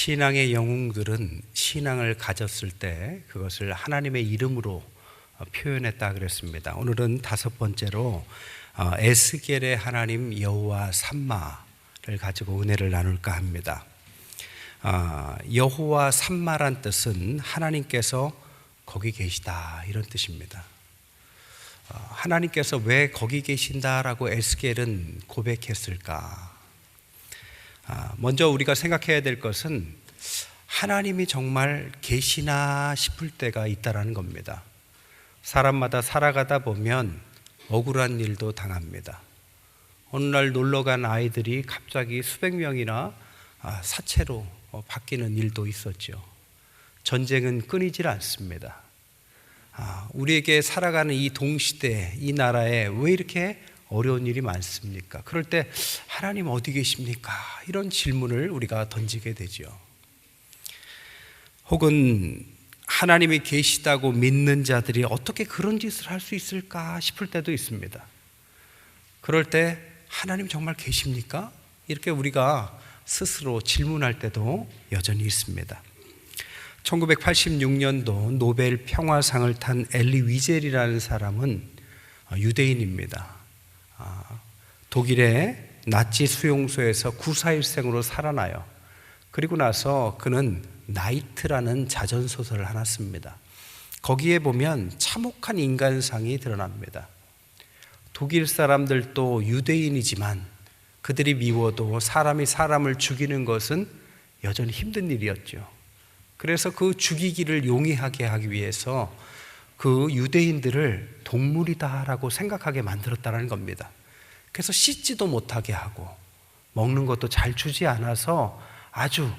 신앙의 영웅들은 신앙을 가졌을 때 그것을 하나님의 이름으로 표현했다 그랬습니다. 오늘은 다섯 번째로 에스겔의 하나님 여호와 삼마를 가지고 은혜를 나눌까 합니다. 여호와 삼마란 뜻은 하나님께서 거기 계시다 이런 뜻입니다. 하나님께서 왜 거기 계신다라고 에스겔은 고백했을까? 먼저 우리가 생각해야 될 것은 하나님이 정말 계시나 싶을 때가 있다라는 겁니다. 사람마다 살아가다 보면 억울한 일도 당합니다. 어느 날 놀러간 아이들이 갑자기 수백 명이나 사체로 바뀌는 일도 있었죠. 전쟁은 끊이질 않습니다. 우리에게 살아가는 이 동시대, 이 나라에 왜 이렇게 어려운 일이 많습니까? 그럴 때 하나님 어디 계십니까? 이런 질문을 우리가 던지게 되죠. 혹은 하나님이 계시다고 믿는 자들이 어떻게 그런 짓을 할 수 있을까 싶을 때도 있습니다. 그럴 때 하나님 정말 계십니까? 이렇게 우리가 스스로 질문할 때도 여전히 있습니다. 1986년도 노벨 평화상을 탄 엘리 위젤이라는 사람은 유대인입니다. 독일의 나치 수용소에서 구사일생으로 살아나요. 그리고 나서 그는 나이트라는 자전소설을 하나 씁니다. 거기에 보면 참혹한 인간상이 드러납니다. 독일 사람들도 유대인이지만 그들이 미워도 사람이 사람을 죽이는 것은 여전히 힘든 일이었죠. 그래서 그 죽이기를 용이하게 하기 위해서 그 유대인들을 동물이다라고 생각하게 만들었다는 겁니다. 그래서 씻지도 못하게 하고 먹는 것도 잘 주지 않아서 아주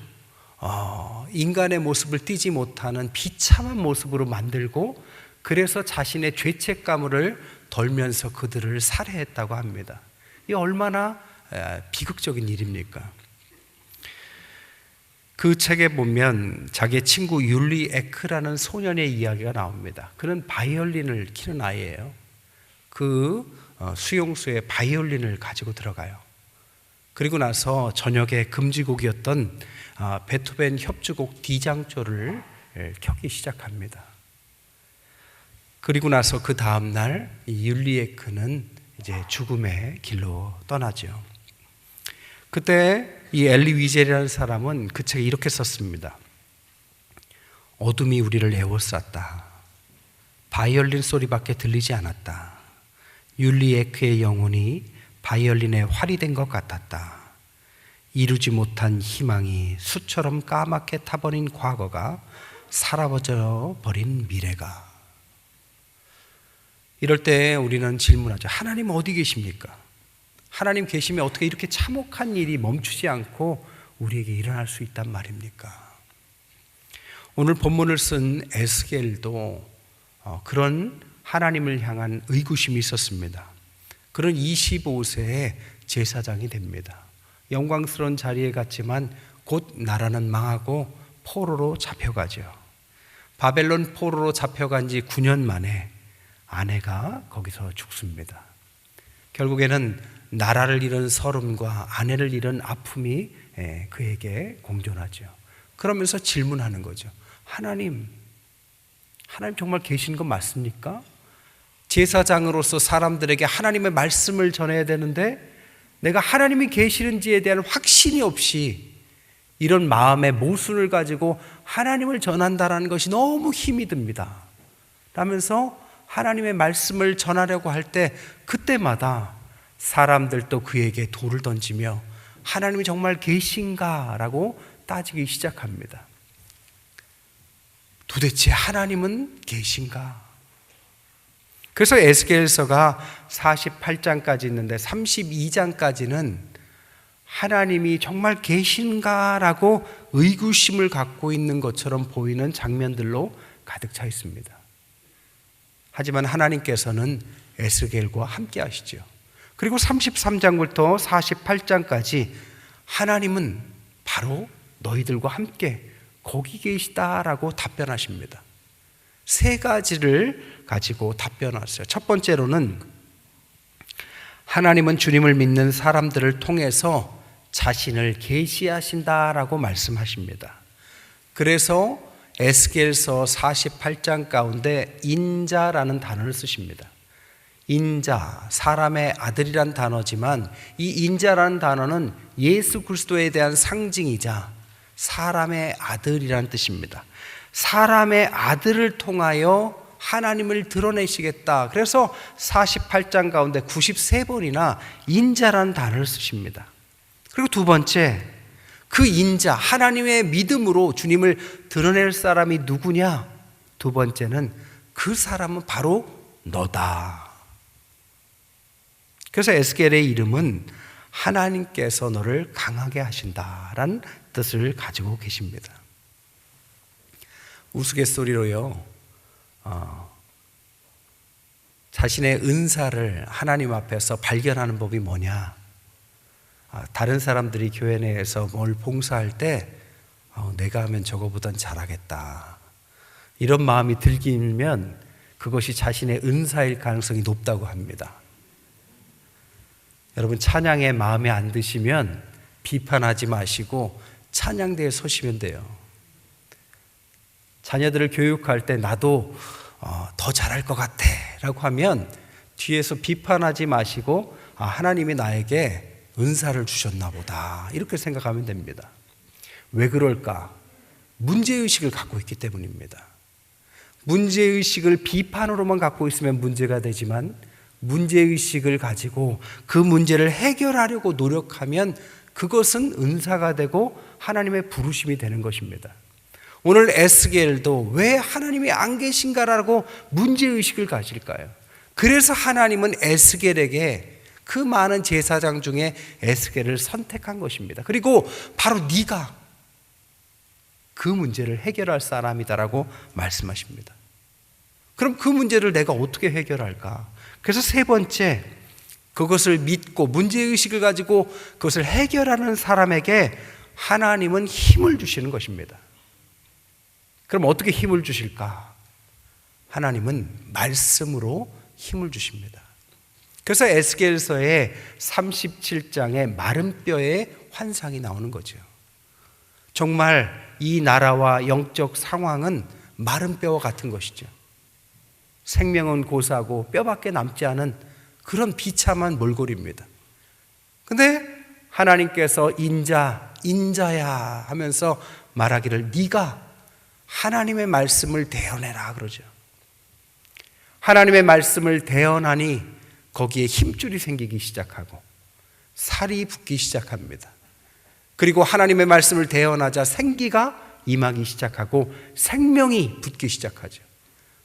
인간의 모습을 띠지 못하는 비참한 모습으로 만들고, 그래서 자신의 죄책감을 덜면서 그들을 살해했다고 합니다. 이 얼마나 비극적인 일입니까? 그 책에 보면 자기의 친구 율리 에크라는 소년의 이야기가 나옵니다. 그는 바이올린을 키는 아이예요. 그 수용소에 바이올린을 가지고 들어가요. 그리고 나서 저녁에 금지곡이었던 베토벤 협주곡 D장조를 켜기 시작합니다. 그리고 나서 그 다음날 이 율리 에크는 이제 죽음의 길로 떠나죠. 그때 이 엘리 위젤이라는 사람은 그 책에 이렇게 썼습니다. 어둠이 우리를 에워쌌다. 바이올린 소리밖에 들리지 않았다. 율리 에크의 영혼이 바이올린에 활이 된 것 같았다. 이루지 못한 희망이 수처럼 까맣게 타버린 과거가 사라져 버린 미래가. 이럴 때 우리는 질문하죠. 하나님 어디 계십니까? 하나님 계시면 어떻게 이렇게 참혹한 일이 멈추지 않고 우리에게 일어날 수 있단 말입니까? 오늘 본문을 쓴 에스겔도 그런 하나님을 향한 의구심이 있었습니다. 그런 25세에 제사장이 됩니다. 영광스러운 자리에 갔지만 곧 나라는 망하고 포로로 잡혀가죠. 바벨론 포로로 잡혀간 지 9년 만에 아내가 거기서 죽습니다. 결국에는 나라를 잃은 서름과 아내를 잃은 아픔이 그에게 공존하죠. 그러면서 질문하는 거죠. 하나님 정말 계신 거 맞습니까? 제사장으로서 사람들에게 하나님의 말씀을 전해야 되는데 내가 하나님이 계시는지에 대한 확신이 없이 이런 마음의 모순을 가지고 하나님을 전한다는 것이 너무 힘이 듭니다. 라면서 하나님의 말씀을 전하려고 할 때 그때마다 사람들도 그에게 돌을 던지며 하나님이 정말 계신가? 라고 따지기 시작합니다. 도대체 하나님은 계신가? 그래서 에스겔서가 48장까지 있는데 32장까지는 하나님이 정말 계신가라고 의구심을 갖고 있는 것처럼 보이는 장면들로 가득 차 있습니다. 하지만 하나님께서는 에스겔과 함께 하시죠. 그리고 33장부터 48장까지 하나님은 바로 너희들과 함께 거기 계시다라고 답변하십니다. 세 가지를 가지고 답변하셨어요. 첫 번째로는 하나님은 주님을 믿는 사람들을 통해서 자신을 계시하신다라고 말씀하십니다. 그래서 에스겔서 48장 가운데 인자라는 단어를 쓰십니다. 인자, 사람의 아들이란 단어지만 이 인자라는 단어는 예수 그리스도에 대한 상징이자 사람의 아들이라는 뜻입니다. 사람의 아들을 통하여 하나님을 드러내시겠다. 그래서 48장 가운데 93번이나 인자라는 단어를 쓰십니다. 그리고 두 번째, 그 인자, 하나님의 믿음으로 주님을 드러낼 사람이 누구냐? 두 번째는 그 사람은 바로 너다. 그래서 에스겔의 이름은 하나님께서 너를 강하게 하신다라는 뜻을 가지고 계십니다. 우스갯소리로요, 자신의 은사를 하나님 앞에서 발견하는 법이 뭐냐? 다른 사람들이 교회 내에서 뭘 봉사할 때 내가 하면 저거보단 잘하겠다, 이런 마음이 들기면 그것이 자신의 은사일 가능성이 높다고 합니다. 여러분, 찬양에 마음에 안 드시면 비판하지 마시고 찬양대에 서시면 돼요. 자녀들을 교육할 때 나도 더 잘할 것 같아 라고 하면 뒤에서 비판하지 마시고 하나님이 나에게 은사를 주셨나 보다, 이렇게 생각하면 됩니다. 왜 그럴까? 문제의식을 갖고 있기 때문입니다. 문제의식을 비판으로만 갖고 있으면 문제가 되지만 문제의식을 가지고 그 문제를 해결하려고 노력하면 그것은 은사가 되고 하나님의 부르심이 되는 것입니다. 오늘 에스겔도 왜 하나님이 안 계신가라고 문제의식을 가질까요? 그래서 하나님은 에스겔에게 그 많은 제사장 중에 에스겔을 선택한 것입니다. 그리고 바로 네가 그 문제를 해결할 사람이다라고 말씀하십니다. 그럼 그 문제를 내가 어떻게 해결할까? 그래서 세 번째, 그것을 믿고 문제의식을 가지고 그것을 해결하는 사람에게 하나님은 힘을 주시는 것입니다. 그럼 어떻게 힘을 주실까? 하나님은 말씀으로 힘을 주십니다. 그래서 에스겔서의 37장에 마른 뼈의 환상이 나오는 거죠. 정말 이 나라와 영적 상황은 마른 뼈와 같은 것이죠. 생명은 고사하고 뼈밖에 남지 않은 그런 비참한 몰골입니다. 근데 하나님께서 인자야 하면서 말하기를 네가 하나님의 말씀을 대언해라 그러죠. 하나님의 말씀을 대언하니 거기에 힘줄이 생기기 시작하고 살이 붙기 시작합니다. 그리고 하나님의 말씀을 대언하자 생기가 임하기 시작하고 생명이 붙기 시작하죠.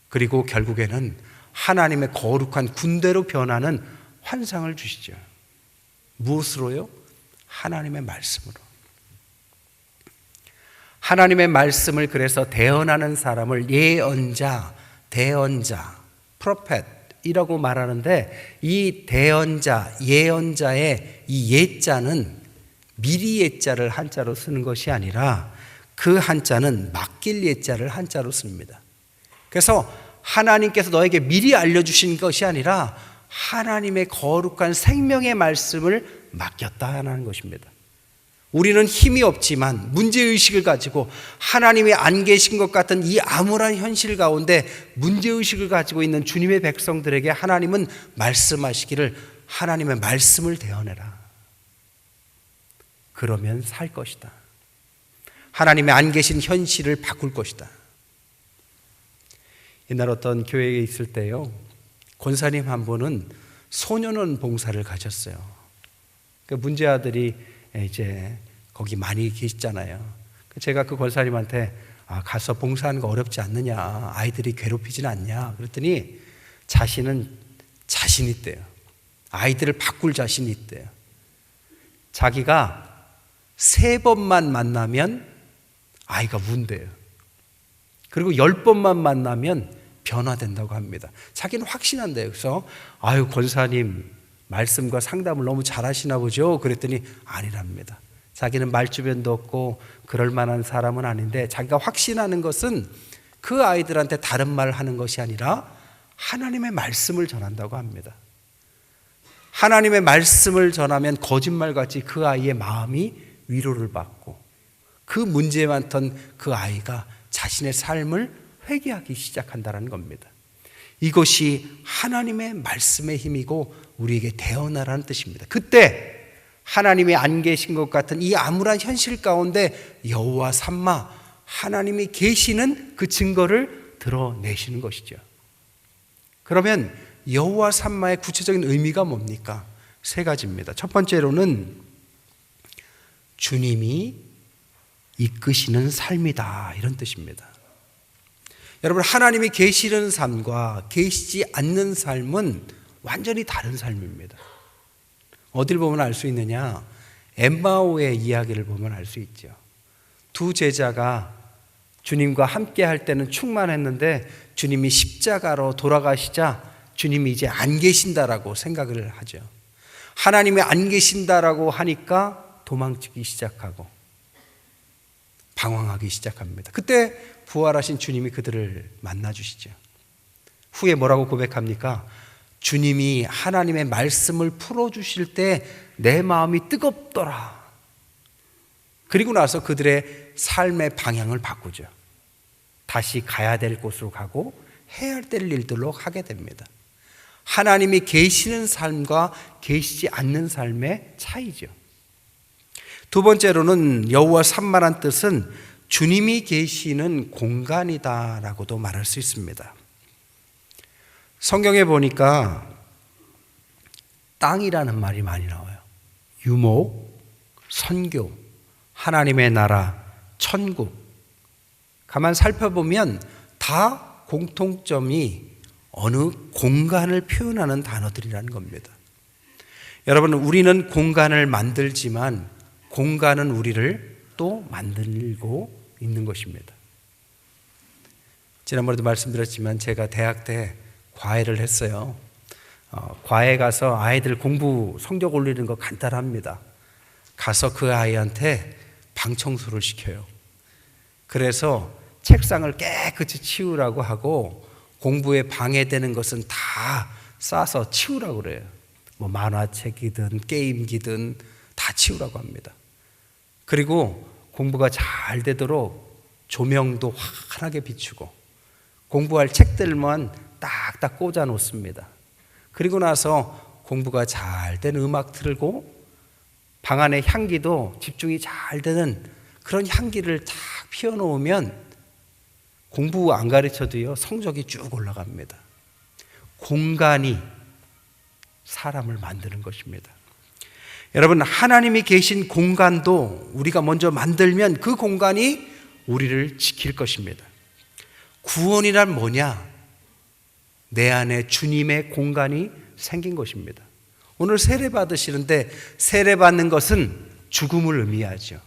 그리고 결국에는 하나님의 거룩한 군대로 변하는 환상을 주시죠. 무엇으로요? 하나님의 말씀으로. 하나님의 말씀을 그래서 대언하는 사람을 예언자, 대언자, 프로펫이라고 말하는데 이 대언자, 예언자의 이 예자는 미리 예자를 한자로 쓰는 것이 아니라 그 한자는 맡길 예자를 한자로 씁니다. 그래서 하나님께서 너에게 미리 알려주신 것이 아니라 하나님의 거룩한 생명의 말씀을 맡겼다는 것입니다. 우리는 힘이 없지만 문제의식을 가지고 하나님이 안 계신 것 같은 이 암울한 현실 가운데 문제의식을 가지고 있는 주님의 백성들에게 하나님은 말씀하시기를 하나님의 말씀을 대언해라. 그러면 살 것이다. 하나님의 안 계신 현실을 바꿀 것이다. 옛날 어떤 교회에 있을 때요, 권사님 한 분은 소년원 봉사를 가졌어요. 그 문제 아들이 이제 거기 많이 계시잖아요. 제가 그 권사님한테 가서 봉사하는 거 어렵지 않느냐, 아이들이 괴롭히지는 않냐 그랬더니 자신은 자신 있대요. 아이들을 바꿀 자신이 있대요. 자기가 3번만 만나면 아이가 운대요. 그리고 10번만 만나면 변화된다고 합니다. 자기는 확신한대요. 그래서 권사님 말씀과 상담을 너무 잘하시나 보죠. 그랬더니 아니랍니다. 자기는 말주변도 없고 그럴 만한 사람은 아닌데 자기가 확신하는 것은 그 아이들한테 다른 말을 하는 것이 아니라 하나님의 말씀을 전한다고 합니다. 하나님의 말씀을 전하면 거짓말같이 그 아이의 마음이 위로를 받고 그 문제 많던 그 아이가 자신의 삶을 회개하기 시작한다는 겁니다. 이것이 하나님의 말씀의 힘이고 우리에게 대언하라는 뜻입니다. 그때 하나님이 안 계신 것 같은 이 암울한 현실 가운데 여호와 삼마, 하나님이 계시는 그 증거를 드러내시는 것이죠. 그러면 여호와 삼마의 구체적인 의미가 뭡니까? 세 가지입니다. 첫 번째로는 주님이 이끄시는 삶이다, 이런 뜻입니다. 여러분, 하나님이 계시는 삶과 계시지 않는 삶은 완전히 다른 삶입니다. 어딜 보면 알 수 있느냐? 엠마오의 이야기를 보면 알 수 있죠. 두 제자가 주님과 함께 할 때는 충만했는데 주님이 십자가로 돌아가시자 주님이 이제 안 계신다라고 생각을 하죠. 하나님이 안 계신다라고 하니까 도망치기 시작하고 방황하기 시작합니다. 그때 부활하신 주님이 그들을 만나주시죠. 후에 뭐라고 고백합니까? 주님이 하나님의 말씀을 풀어주실 때 내 마음이 뜨겁더라. 그리고 나서 그들의 삶의 방향을 바꾸죠. 다시 가야 될 곳으로 가고 해야 될 일들로 하게 됩니다. 하나님이 계시는 삶과 계시지 않는 삶의 차이죠. 두 번째로는 여호와 삼마란 뜻은 주님이 계시는 공간이다라고도 말할 수 있습니다. 성경에 보니까 땅이라는 말이 많이 나와요. 유목, 선교, 하나님의 나라, 천국. 가만 살펴보면 다 공통점이 어느 공간을 표현하는 단어들이라는 겁니다. 여러분, 우리는 공간을 만들지만 공간은 우리를 또 만들고 있는 것입니다. 지난번에도 말씀드렸지만 제가 대학 때 과외를 했어요. 과외 가서 아이들 공부 성적 올리는 거 간단합니다. 가서 그 아이한테 방 청소를 시켜요. 그래서 책상을 깨끗이 치우라고 하고 공부에 방해되는 것은 다 싸서 치우라고 그래요. 뭐 만화책이든 게임기든 다 치우라고 합니다. 그리고 공부가 잘 되도록 조명도 환하게 비추고 공부할 책들만 딱딱 꽂아 놓습니다. 그리고 나서 공부가 잘 된 음악 틀고 방 안의 향기도 집중이 잘 되는 그런 향기를 딱 피워놓으면 공부 안 가르쳐도요 성적이 쭉 올라갑니다. 공간이 사람을 만드는 것입니다. 여러분, 하나님이 계신 공간도 우리가 먼저 만들면 그 공간이 우리를 지킬 것입니다. 구원이란 뭐냐? 내 안에 주님의 공간이 생긴 것입니다. 오늘 세례 받으시는데 세례 받는 것은 죽음을 의미하죠.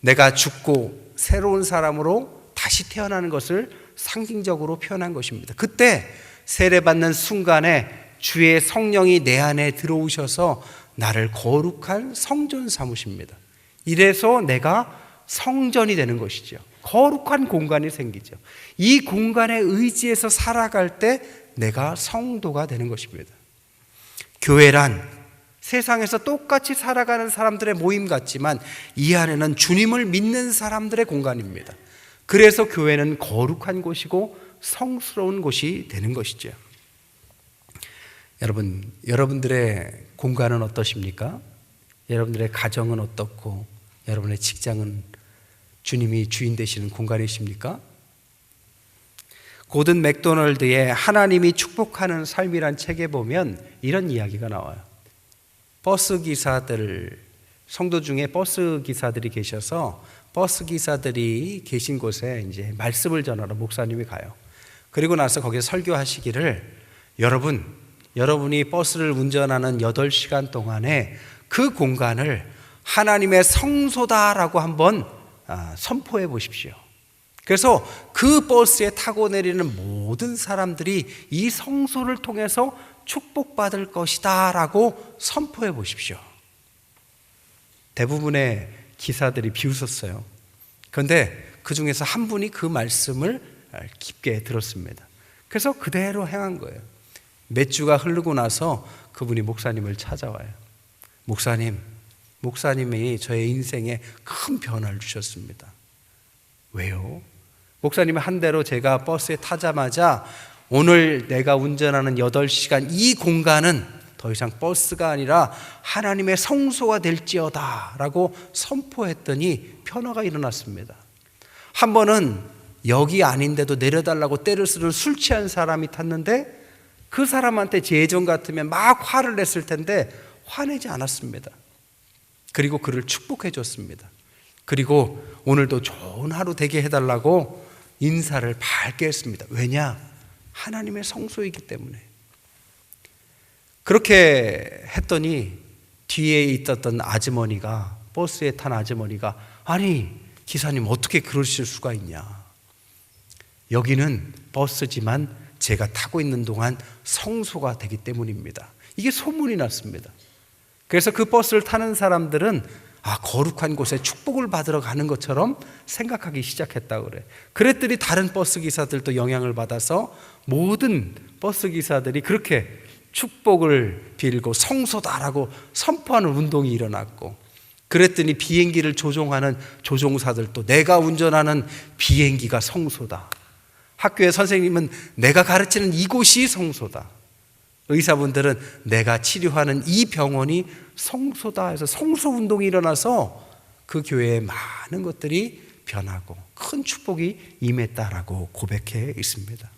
내가 죽고 새로운 사람으로 다시 태어나는 것을 상징적으로 표현한 것입니다. 그때 세례 받는 순간에 주의 성령이 내 안에 들어오셔서 나를 거룩한 성전 삼으십니다. 이래서 내가 성전이 되는 것이죠. 거룩한 공간이 생기죠. 이 공간에 의지해서 살아갈 때 내가 성도가 되는 것입니다. 교회란 세상에서 똑같이 살아가는 사람들의 모임 같지만 이 안에는 주님을 믿는 사람들의 공간입니다. 그래서 교회는 거룩한 곳이고 성스러운 곳이 되는 것이죠. 여러분, 여러분들의 공간은 어떠십니까? 여러분들의 가정은 어떻고 여러분의 직장은 주님이 주인 되시는 공간이십니까? 고든 맥도널드의 하나님이 축복하는 삶이란 책에 보면 이런 이야기가 나와요. 버스 기사들, 성도 중에 버스 기사들이 계셔서 버스 기사들이 계신 곳에 이제 말씀을 전하러 목사님이 가요. 그리고 나서 거기에 설교하시기를 여러분이 버스를 운전하는 8시간 동안에 그 공간을 하나님의 성소다라고 한번 선포해 보십시오. 그래서 그 버스에 타고 내리는 모든 사람들이 이 성소를 통해서 축복받을 것이다 라고 선포해 보십시오. 대부분의 기사들이 비웃었어요. 그런데 그 중에서 한 분이 그 말씀을 깊게 들었습니다. 그래서 그대로 행한 거예요. 몇 주가 흐르고 나서 그분이 목사님을 찾아와요. 목사님이 저의 인생에 큰 변화를 주셨습니다. 왜요? 목사님이 한 대로 제가 버스에 타자마자 오늘 내가 운전하는 8시간 이 공간은 더 이상 버스가 아니라 하나님의 성소가 될지어다 라고 선포했더니 변화가 일어났습니다. 한 번은 여기 아닌데도 내려달라고 때를 쓰는 술 취한 사람이 탔는데 그 사람한테 제 예전 같으면 막 화를 냈을 텐데 화내지 않았습니다. 그리고 그를 축복해 줬습니다. 그리고 오늘도 좋은 하루 되게 해달라고 인사를 밝게 했습니다. 왜냐? 하나님의 성소이기 때문에. 그렇게 했더니 뒤에 있었던 아주머니가, 버스에 탄 아주머니가, 아니 기사님 어떻게 그러실 수가 있냐, 여기는 버스지만 제가 타고 있는 동안 성소가 되기 때문입니다. 이게 소문이 났습니다. 그래서 그 버스를 타는 사람들은 거룩한 곳에 축복을 받으러 가는 것처럼 생각하기 시작했다고 그래. 그랬더니 다른 버스 기사들도 영향을 받아서 모든 버스 기사들이 그렇게 축복을 빌고 성소다라고 선포하는 운동이 일어났고, 그랬더니 비행기를 조종하는 조종사들도 내가 운전하는 비행기가 성소다, 학교의 선생님은 내가 가르치는 이곳이 성소다, 의사분들은 내가 치료하는 이 병원이 성소다 해서 성소운동이 일어나서 그 교회에 많은 것들이 변하고 큰 축복이 임했다라고 고백해 있습니다.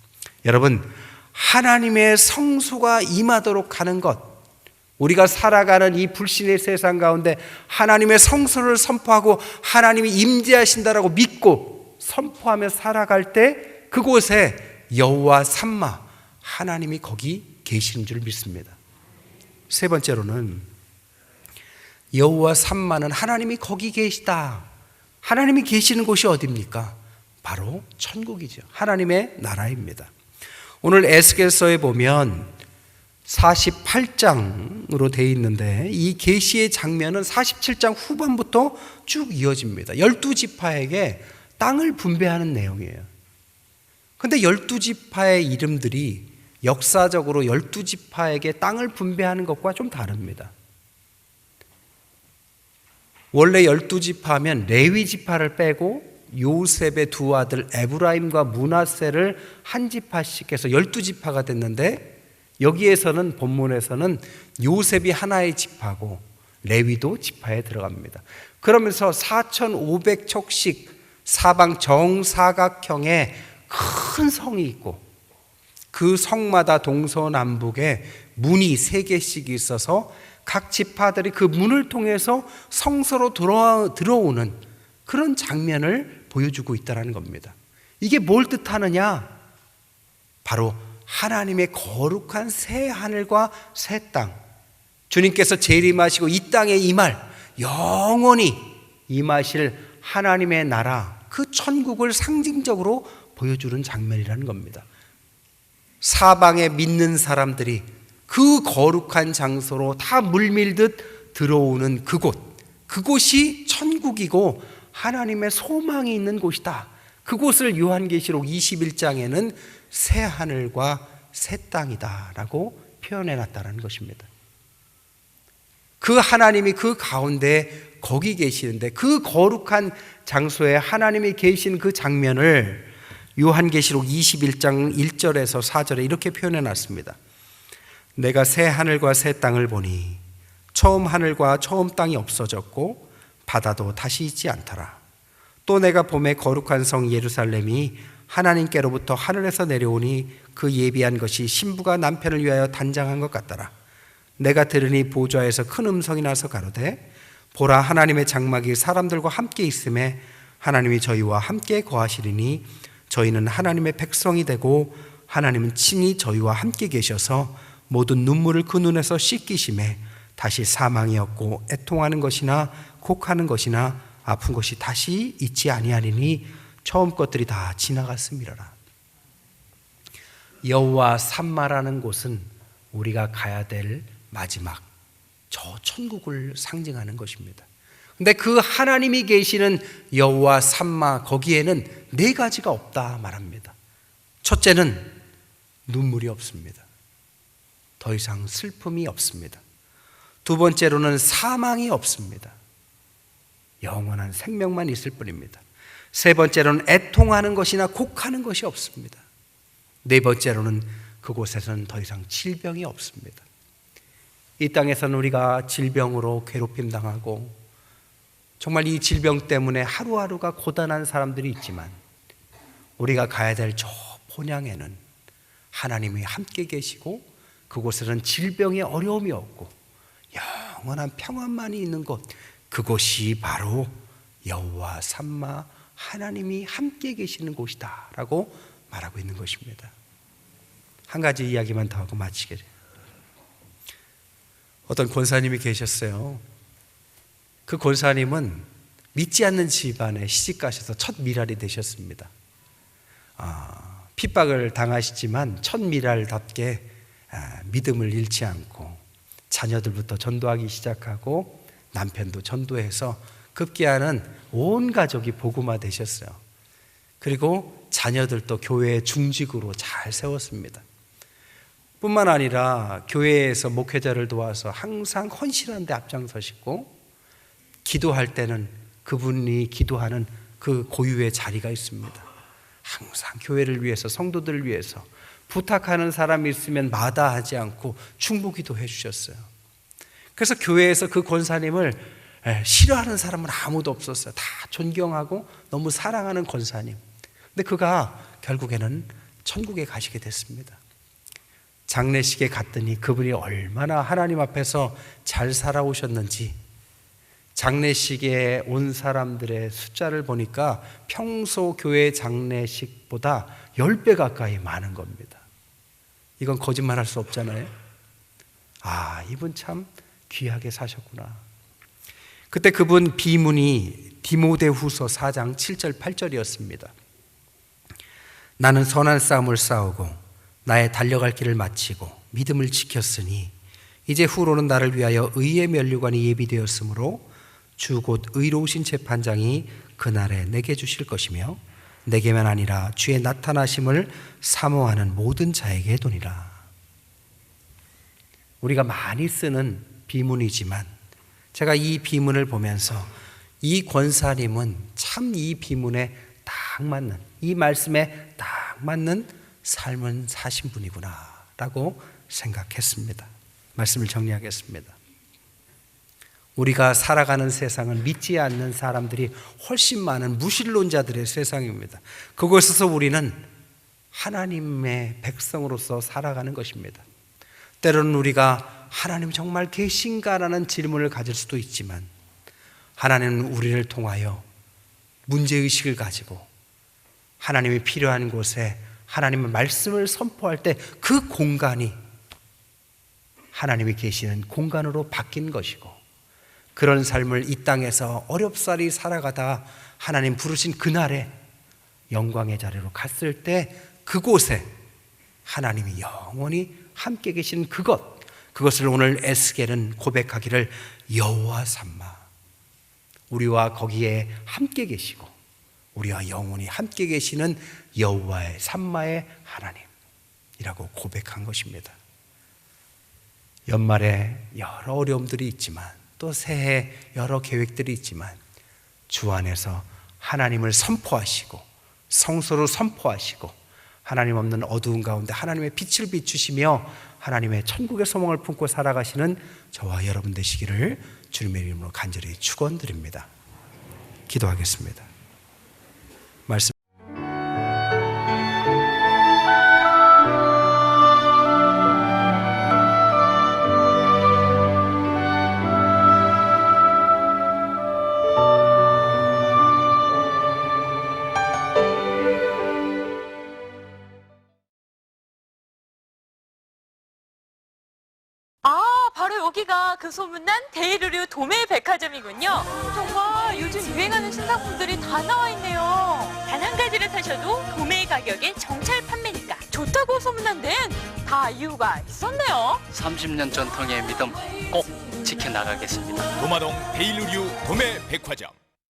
여러분, 하나님의 성소가 임하도록 하는 것, 우리가 살아가는 이 불신의 세상 가운데 하나님의 성소를 선포하고 하나님이 임재하신다라고 믿고 선포하며 살아갈 때 그곳에 여호와 삼마, 하나님이 거기 계시는 줄 믿습니다. 세 번째로는 여호와 삼마는 하나님이 거기 계시다. 하나님이 계시는 곳이 어디입니까? 바로 천국이죠. 하나님의 나라입니다. 오늘 에스겔서에 보면 48장으로 되어 있는데 이 계시의 장면은 47장 후반부터 쭉 이어집니다. 12지파에게 땅을 분배하는 내용이에요. 그런데 12지파의 이름들이 역사적으로 12지파에게 땅을 분배하는 것과 좀 다릅니다. 원래 12지파면 레위지파를 빼고 요셉의 두 아들 에브라임과 므낫세를 한 지파씩 해서 12지파가 됐는데, 여기에서는 본문에서는 요셉이 하나의 지파고 레위도 지파에 들어갑니다. 그러면서 4,500척씩 사방 정사각형의 큰 성이 있고 그 성마다 동서남북에 문이 3개씩 있어서 각 지파들이 그 문을 통해서 성소로 들어오는 그런 장면을 보여주고 있다는 겁니다. 이게 뭘 뜻하느냐? 바로 하나님의 거룩한 새 하늘과 새 땅, 주님께서 재림하시고 이 땅에 임할, 영원히 임하실 하나님의 나라, 그 천국을 상징적으로 보여주는 장면이라는 겁니다. 사방에 믿는 사람들이 그 거룩한 장소로 다 물밀듯 들어오는 그곳이 천국이고 하나님의 소망이 있는 곳이다. 그곳을 요한계시록 21장에는 새 하늘과 새 땅이다 라고 표현해놨다는 것입니다. 그 하나님이 그 가운데 거기 계시는데, 그 거룩한 장소에 하나님이 계신 그 장면을 요한계시록 21장 1절에서 4절에 이렇게 표현해놨습니다. 내가 새 하늘과 새 땅을 보니 처음 하늘과 처음 땅이 없어졌고 바다도 다시 있지 않더라. 또 내가 봄에 거룩한 성 예루살렘이 하나님께로부터 하늘에서 내려오니 그 예비한 것이 신부가 남편을 위하여 단장한 것 같더라. 내가 들으니 보좌에서 큰 음성이 나서 가로되 보라, 하나님의 장막이 사람들과 함께 있음에 하나님이 저희와 함께 거하시리니 저희는 하나님의 백성이 되고 하나님은 친히 저희와 함께 계셔서 모든 눈물을 그 눈에서 씻기심에 다시 사망이 없고 애통하는 것이나 곡하는 것이나 아픈 것이 다시 있지 아니하리니 처음 것들이 다 지나갔음이로라. 여호와 삼마라는 곳은 우리가 가야 될 마지막 저 천국을 상징하는 것입니다. 근데 그 하나님이 계시는 여호와 삼마, 거기에는 4가지가 없다 말합니다. 첫째는 눈물이 없습니다. 더 이상 슬픔이 없습니다. 두 번째로는 사망이 없습니다. 영원한 생명만 있을 뿐입니다. 세 번째로는 애통하는 것이나 곡하는 것이 없습니다. 네 번째로는 그곳에서는 더 이상 질병이 없습니다. 이 땅에서는 우리가 질병으로 괴롭힘 당하고 정말 이 질병 때문에 하루하루가 고단한 사람들이 있지만 우리가 가야 될 저 본향에는 하나님이 함께 계시고 그곳에는 질병의 어려움이 없고 영원한 평안만이 있는 곳, 그곳이 바로 여호와 삼마 하나님이 함께 계시는 곳이다 라고 말하고 있는 것입니다. 한 가지 이야기만 더 하고 마치게. 어떤 권사님이 계셨어요. 그 권사님은 믿지 않는 집안에 시집가셔서 첫 미랄이 되셨습니다. 핍박을 당하시지만 첫 미랄답게 믿음을 잃지 않고 자녀들부터 전도하기 시작하고 남편도 전도해서 급기야는 온 가족이 복음화 되셨어요. 그리고 자녀들도 교회의 중직으로 잘 세웠습니다. 뿐만 아니라 교회에서 목회자를 도와서 항상 헌신하는 데 앞장서시고 기도할 때는 그분이 기도하는 그 고유의 자리가 있습니다. 항상 교회를 위해서, 성도들을 위해서 부탁하는 사람이 있으면 마다하지 않고 충고기도 해주셨어요. 그래서 교회에서 그 권사님을 싫어하는 사람은 아무도 없었어요. 다 존경하고 너무 사랑하는 권사님. 근데 그가 결국에는 천국에 가시게 됐습니다. 장례식에 갔더니 그분이 얼마나 하나님 앞에서 잘 살아오셨는지, 장례식에 온 사람들의 숫자를 보니까 평소 교회 장례식보다 10배 가까이 많은 겁니다. 이건 거짓말할 수 없잖아요. 이분 참 귀하게 사셨구나. 그때 그분 비문이 디모데후서 4장 7절 8절이었습니다. 나는 선한 싸움을 싸우고 나의 달려갈 길을 마치고 믿음을 지켰으니 이제 후로는 나를 위하여 의의 면류관이 예비되었으므로 주 곧 의로우신 재판장이 그날에 내게 주실 것이며 내게만 아니라 주의 나타나심을 사모하는 모든 자에게 도니라. 우리가 많이 쓰는 비문이지만 제가 이 비문을 보면서 이 권사님은 참 이 비문에 딱 맞는, 이 말씀에 딱 맞는 삶을 사신 분이구나 라고 생각했습니다. 말씀을 정리하겠습니다. 우리가 살아가는 세상은 믿지 않는 사람들이 훨씬 많은 무신론자들의 세상입니다. 그곳에서 우리는 하나님의 백성으로서 살아가는 것입니다. 때로는 우리가 하나님 정말 계신가라는 질문을 가질 수도 있지만 하나님은 우리를 통하여 문제의식을 가지고 하나님이 필요한 곳에 하나님의 말씀을 선포할 때 그 공간이 하나님이 계시는 공간으로 바뀐 것이고, 그런 삶을 이 땅에서 어렵사리 살아가다 하나님 부르신 그날에 영광의 자리로 갔을 때 그곳에 하나님이 영원히 함께 계신 그것을 오늘 에스겔은 고백하기를 여호와 삼마, 우리와 거기에 함께 계시고 우리와 영원히 함께 계시는 여호와의 삼마의 하나님이라고 고백한 것입니다. 연말에 여러 어려움들이 있지만 또 새해 여러 계획들이 있지만 주 안에서 하나님을 선포하시고 성소를 선포하시고 하나님 없는 어두운 가운데 하나님의 빛을 비추시며 하나님의 천국의 소망을 품고 살아가시는 저와 여러분 되시기를 주님의 이름으로 간절히 축원드립니다. 기도하겠습니다. 말씀. 바로 여기가 그 소문난 데일의류 도매백화점이군요. 정말 요즘 유행하는 신상품들이 다 나와 있네요. 단 한 가지를 사셔도 도매 가격에 정찰 판매니까 좋다고 소문난 데는 다 이유가 있었네요. 30년 전통의 믿음 꼭 지켜나가겠습니다. 도마동 데일의류 도매백화점.